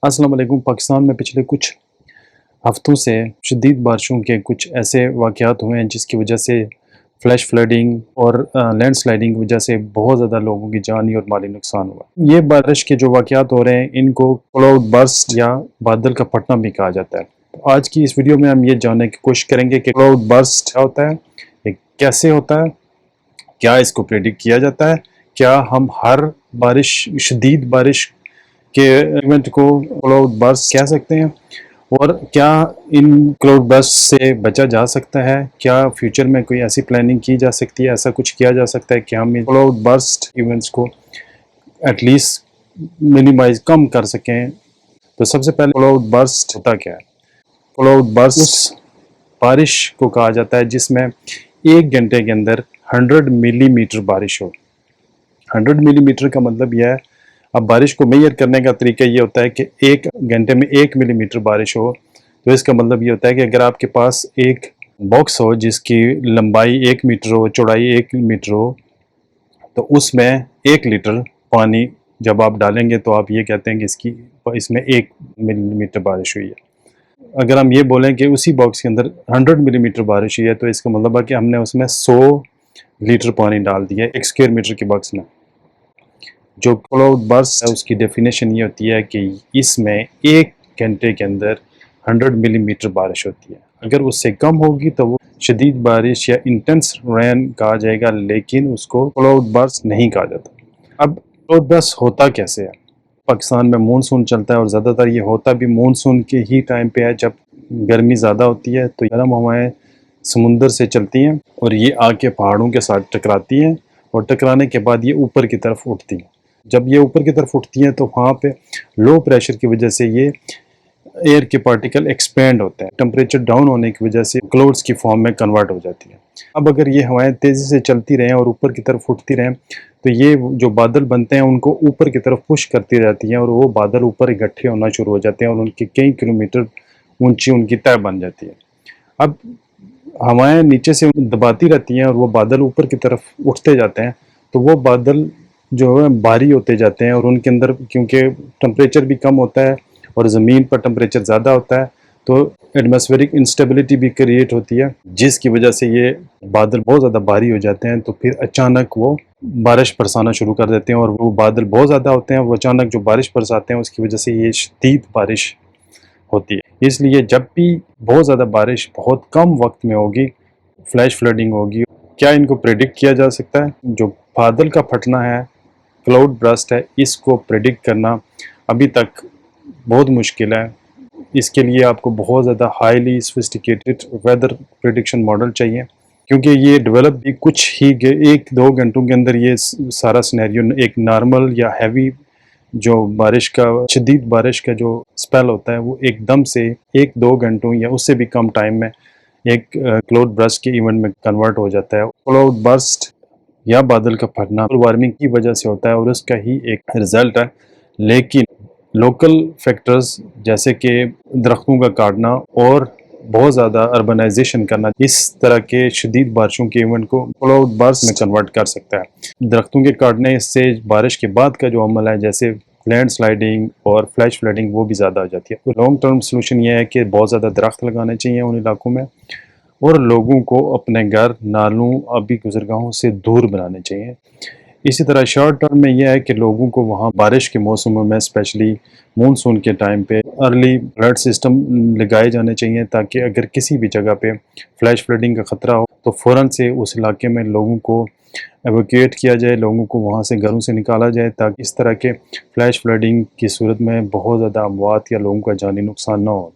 अस्सलाम वालेकुम। पाकिस्तान में पिछले कुछ हफ्तों से शदीद बारिशों के कुछ ऐसे वाक़यात हुए हैं जिसकी वजह से फ्लैश फ्लडिंग और लैंडस्लाइडिंग की वजह से बहुत ज़्यादा लोगों की जानी और माली नुकसान हुआ। ये बारिश के जो वाक़यात हो रहे हैं इनको क्लाउड बर्स्ट या बादल का फटना भी कहा जाता है। तो आज की इस वीडियो में हम ये जानने की कोशिश करेंगे कि क्लाउड बर्स्ट क्या होता है, ये कैसे होता है, क्या इसको प्रेडिक्ट किया जाता है, क्या हम हर शदीद बारिश के इवेंट को क्लाउड बर्स्ट कह सकते हैं, और क्या इन क्लाउड बर्स्ट से बचा जा सकता है, क्या फ्यूचर में कोई ऐसी प्लानिंग की जा सकती है, ऐसा कुछ किया जा सकता है कि हम क्लाउड बर्स्ट इवेंट्स को एटलीस्ट मिनिमाइज कम कर सकें। तो सबसे पहले क्लाउड बर्स्ट होता क्या है? क्लाउड बर्स्ट उस बारिश को कहा जाता है जिसमें 1 घंटे के अंदर 100 मिलीमीटर बारिश हो। 100 मिलीमीटर का मतलब यह है, अब बारिश को मेजर करने का तरीका ये होता है कि 1 घंटे में 1 मिलीमीटर बारिश हो, तो इसका मतलब ये होता है कि अगर आपके पास एक बॉक्स हो जिसकी लंबाई 1 मीटर हो, चौड़ाई 1 मीटर हो, तो उसमें 1 लीटर पानी जब आप डालेंगे तो आप ये कहते हैं कि इसमें 1 मिलीमीटर बारिश हुई है। अगर हम ये बोलें कि उसी बॉक्स के अंदर 100 मिलीमीटर बारिश हुई है, तो इसका मतलब है कि हमने उसमें 100 लीटर पानी डाल दिया 1 स्क्वायर मीटर के बॉक्स में। जो क्लाउड बर्स्ट है उसकी डेफिनेशन ये होती है कि इसमें 1 घंटे के अंदर 100 मिलीमीटर बारिश होती है। अगर उससे कम होगी तो वो शदीद बारिश या इंटेंस रेन कहा जाएगा, लेकिन उसको क्लाउड बर्स्ट नहीं कहा जाता। अब क्लाउड बर्स्ट होता कैसे है? पाकिस्तान में मानसून चलता है और ज़्यादातर ये होता भी मानसून के ही टाइम पे है, जब गर्मी ज़्यादा होती है तो गर्म हवाएं समुंदर से चलती हैं और ये आके पहाड़ों के साथ टकराती हैं, और टकराने के बाद ये ऊपर की तरफ उठती हैं। जब ये ऊपर की तरफ उठती हैं तो वहाँ पे लो प्रेशर की वजह से ये एयर के पार्टिकल एक्सपेंड होते हैं, टेम्परेचर डाउन होने की वजह से क्लाउड्स की फॉर्म में कन्वर्ट हो जाती है। अब अगर ये हवाएं तेज़ी से चलती रहें और ऊपर की तरफ उठती रहें तो ये जो बादल बनते हैं उनको ऊपर की तरफ पुश करती रहती हैं, और वो बादल ऊपर इकट्ठे होना शुरू हो जाते हैं और उनकी कई किलोमीटर ऊंची उनकी तह बन जाती है। अब हवाएं नीचे से दबाती रहती हैं और वो बादल ऊपर की तरफ उठते जाते हैं, तो वो बादल जो है भारी होते जाते हैं, और उनके अंदर क्योंकि टेम्परेचर भी कम होता है और ज़मीन पर टेम्परेचर ज़्यादा होता है तो एटमॉस्फेरिक इंस्टेबिलिटी भी क्रिएट होती है, जिसकी वजह से ये बादल बहुत ज़्यादा भारी हो जाते हैं। तो फिर अचानक वो बारिश बरसाना शुरू कर देते हैं, और वो बादल बहुत ज़्यादा होते हैं, वो अचानक जो बारिश बरसाते हैं उसकी वजह से ये शदीद बारिश होती है। इसलिए जब भी बहुत ज़्यादा बारिश बहुत कम वक्त में होगी, फ्लैश फ्लडिंग होगी। क्या इनको प्रेडिक्ट किया जा सकता है? जो बादल का फटना है, क्लाउड बर्स्ट है, इसको प्रेडिक्ट करना अभी तक बहुत मुश्किल है। इसके लिए आपको बहुत ज़्यादा highly sophisticated weather prediction model चाहिए, क्योंकि ये डेवलप भी कुछ ही 1-2 घंटों के अंदर ये सारा सिनेरियो एक नॉर्मल या हैवी जो बारिश का शदीद बारिश का जो स्पेल होता है वो एकदम से 1-2 घंटों या उससे भी कम टाइम में एक क्लाउड बर्स्ट के इवेंट में कन्वर्ट हो जाता है। क्लाउड बर्स्ट या बादल का फटना ग्लोबल वार्मिंग की वजह से होता है और उसका ही एक रिजल्ट है, लेकिन लोकल फैक्टर्स जैसे कि दरख्तों का काटना और बहुत ज़्यादा अर्बनाइजेशन करना इस तरह के शदीद बारिशों के इवेंट को क्लाउड बर्स्ट में कन्वर्ट कर सकता है। दरख्तों के काटने से बारिश के बाद का जो अमल है जैसे लैंड स्लाइडिंग और फ्लैश फ्लडिंग वो भी ज़्यादा हो जाती है। तो लॉन्ग टर्म सोल्यूशन ये है कि बहुत ज़्यादा दरख्त लगाने चाहिए उन इलाकों में, और लोगों को अपने घर, नालों, आबी गुजरगाहों से दूर बनाने चाहिए। इसी तरह शॉर्ट टर्म में यह है कि लोगों को वहाँ बारिश के मौसमों में स्पेशली मानसून के टाइम पे अर्ली अलर्ट सिस्टम लगाए जाने चाहिए, ताकि अगर किसी भी जगह पे फ्लैश फ्लडिंग का ख़तरा हो तो फ़ौरन से उस इलाके में लोगों को एवोक्यूएट किया जाए, लोगों को वहाँ से घरों से निकाला जाए, ताकि इस तरह के फ्लैश फ्लडिंग की सूरत में बहुत ज़्यादा अमवात या लोगों का जानी नुकसान ना हो।